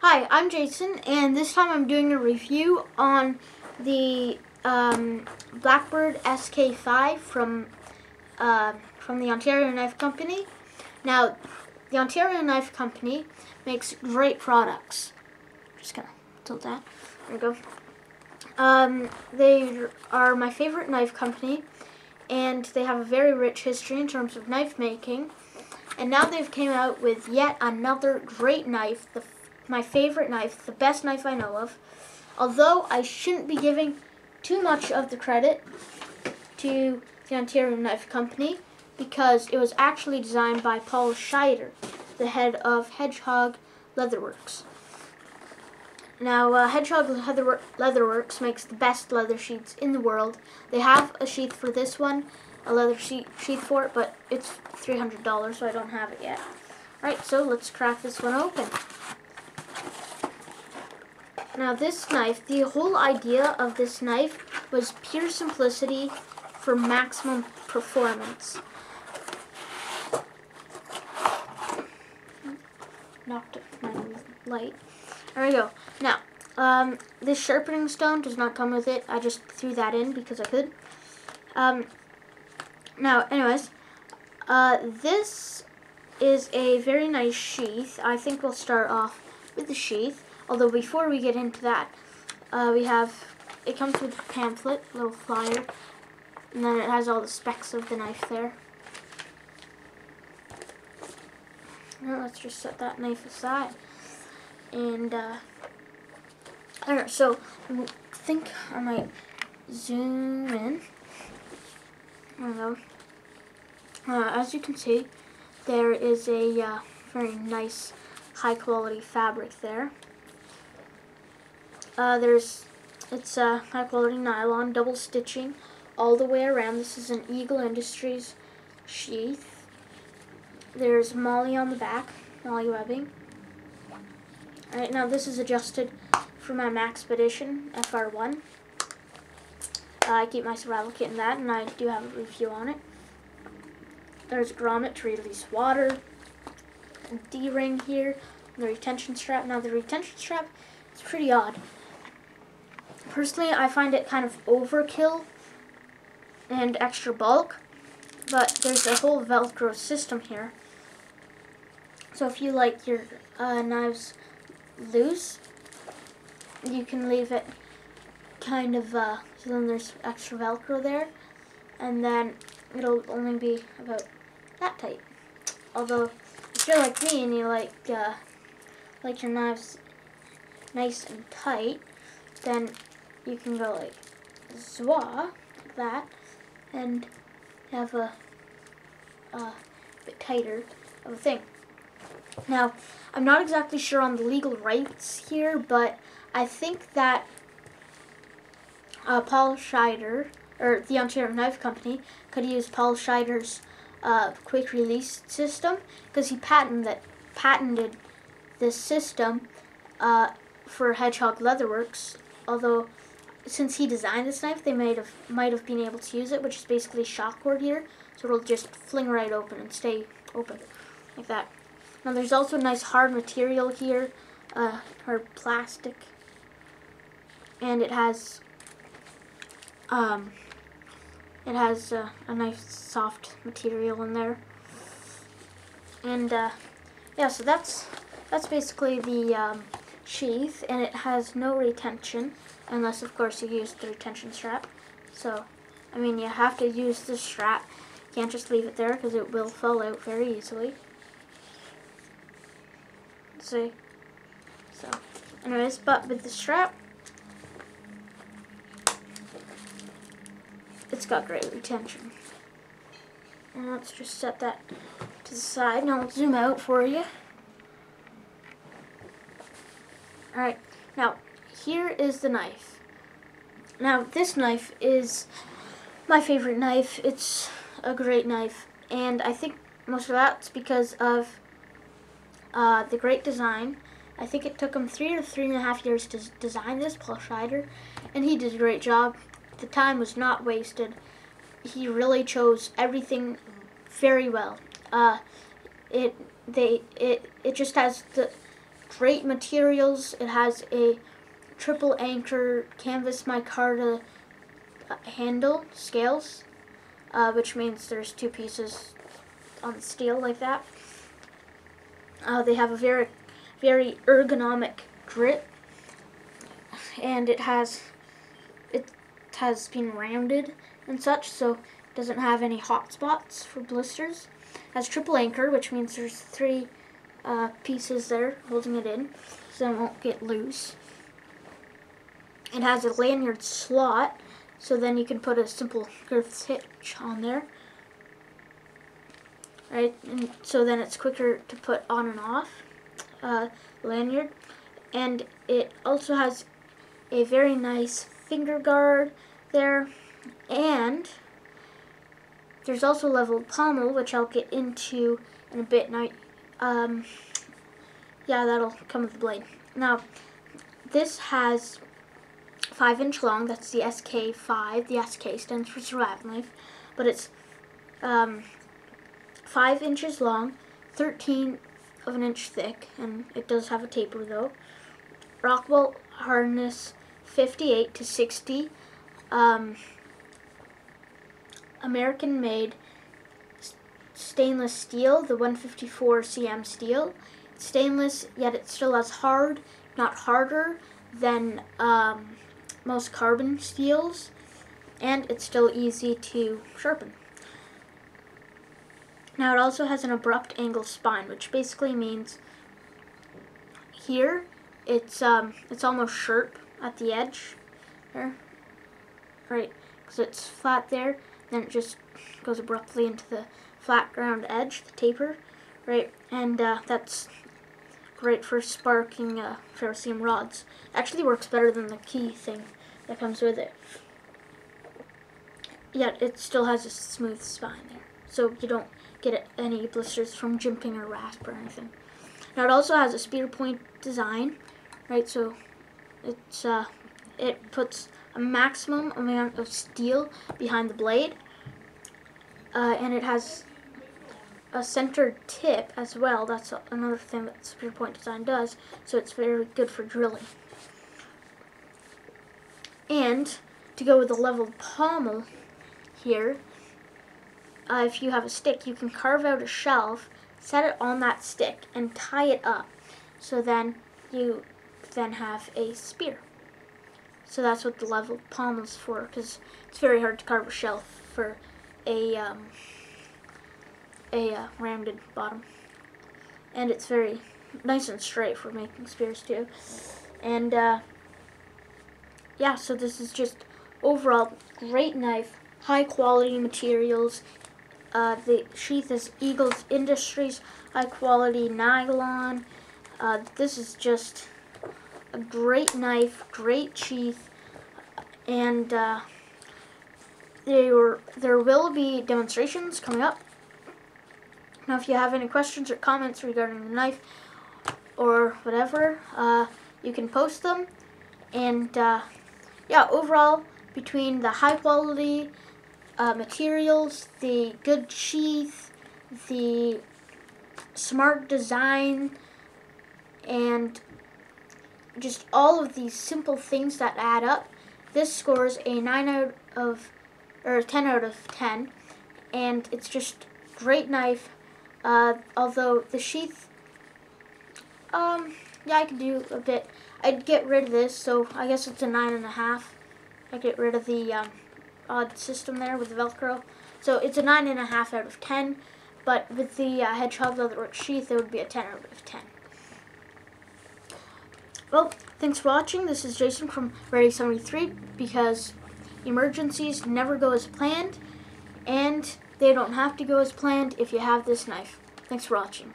Hi, I'm Jason, and this time I'm doing a review on the Blackbird SK-5 from the Ontario Knife Company. Now, the Ontario Knife Company makes great products. Just gonna tilt that. There we go. They are my favorite knife company, and they have a very rich history in terms of knife making. And now they've came out with yet another great knife, my favorite knife, the best knife I know of. Although I shouldn't be giving too much of the credit to the Ontario Knife Company, because it was actually designed by Paul Scheider, the head of Hedgehog Leatherworks. Now, Hedgehog Leatherworks makes the best leather sheaths in the world. They have a sheath for this one, a leather sheath for it, but it's $300, so I don't have it yet. Alright, so let's crack this one open. Now this knife, the whole idea of this knife was pure simplicity for maximum performance. Knocked it my light. There we go. Now, this sharpening stone does not come with it. I just threw that in because I could. Now, anyways, this is a very nice sheath. I think we'll start off with the sheath. Although before we get into that, it comes with a pamphlet, a little flyer, and then it has all the specs of the knife there. Now let's just set that knife aside. And, alright, so I think I might zoom in. There we go. As you can see, there is a very nice, high-quality fabric there. It's high-quality nylon, double stitching all the way around. This is an Eagle Industries sheath. There's Molly on the back, Molly webbing. Alright, now this is adjusted for my Maxpedition FR1. I keep my survival kit in that, and I do have a review on it. There's a grommet to release water, a D-ring here, the retention strap. Now the retention strap is pretty odd. Personally, I find it kind of overkill and extra bulk, but there's a whole Velcro system here. So if you like your knives loose, you can leave it kind of, so then there's extra Velcro there, and then it'll only be about that tight. Although, if you're like me and you like your knives nice and tight, then you can go like zwah, like that, and have a bit tighter of a thing. Now, I'm not exactly sure on the legal rights here, but I think that Paul Scheider, or the Ontario Knife Company, could use Paul Scheider's quick release system, because he patented this system for Hedgehog Leatherworks. Although, since he designed this knife, they might have been able to use it, which is basically shock cord here, so it'll just fling right open and stay open like that. Now there's also a nice hard material here, hard plastic, and it has a nice soft material in there. And yeah, so that's basically the sheath, and it has no retention, unless of course you use the retention strap. So, I mean, you have to use the strap. You can't just leave it there because it will fall out very easily. See? So, anyways, but with the strap, it's got great retention. And let's just set that to the side, and I'll zoom out for you. Alright, now here is the knife. Now this knife is my favorite knife. It's a great knife, and I think most of that's because of the great design. I think it took him 3 or 3.5 years to design this, Paul Scheider, and he did a great job. The time was not wasted. He really chose everything very well. It just has the great materials. It has a triple anchor canvas micarta handle scales, which means there's two pieces on the steel like that. They have a very, very ergonomic grip, and it has been rounded and such, so it doesn't have any hot spots for blisters. It has triple anchor, which means there's three pieces there holding it in, so it won't get loose. It has a lanyard slot, so then you can put a simple girth hitch on there. Right, and so then it's quicker to put on and off lanyard. And it also has a very nice finger guard there, and there's also leveled pommel, which I'll get into in a bit. Now, yeah, that'll come with the blade. Now, this has 5-inch long. That's the SK-5. The SK stands for survival knife, but it's 5 inches long, 13 of an inch thick, and it does have a taper though. Rockable hardness 58 to 60. American made stainless steel, the 154 cm steel. It's stainless, yet it still has hard, not harder than most carbon steels, and it's still easy to sharpen. Now it also has an abrupt angle spine, which basically means here it's almost sharp at the edge there, right? Because it's flat there, then it just goes abruptly into the flat ground edge, the taper, right? And that's great for sparking ferrocerium rods. Actually works better than the key thing that comes with it. Yet it still has a smooth spine there, so you don't get any blisters from jimping or rasp or anything. Now it also has a spear point design, right? So it's it puts a maximum amount of steel behind the blade, and it has a centered tip as well. That's another thing that spear point design does. So it's very good for drilling. And to go with the leveled pommel here, if you have a stick, you can carve out a shelf, set it on that stick, and tie it up. So then you have a spear. So that's what the leveled pommel is for, because it's very hard to carve a shelf for a rounded bottom. And it's very nice and straight for making spears too. And yeah, so this is just overall great knife, high quality materials. The sheath is Eagles Industries, high quality nylon. This is just a great knife, great sheath, and there will be demonstrations coming up. Now, if you have any questions or comments regarding the knife or whatever, you can post them. And yeah, overall, between the high quality materials, the good sheath, the smart design, and just all of these simple things that add up, this scores a 10 out of 10, and it's just great knife. Although the sheath, yeah, I could do a bit. I'd get rid of this, so I guess it's a 9.5. I get rid of the odd system there with the Velcro, so it's a 9.5 out of 10. But with the hedgehog leatherwork sheath, it would be a 10 out of 10. Well, thanks for watching. This is Jason from Ready 73, because emergencies never go as planned, and they don't have to go as planned if you have this knife. Thanks for watching.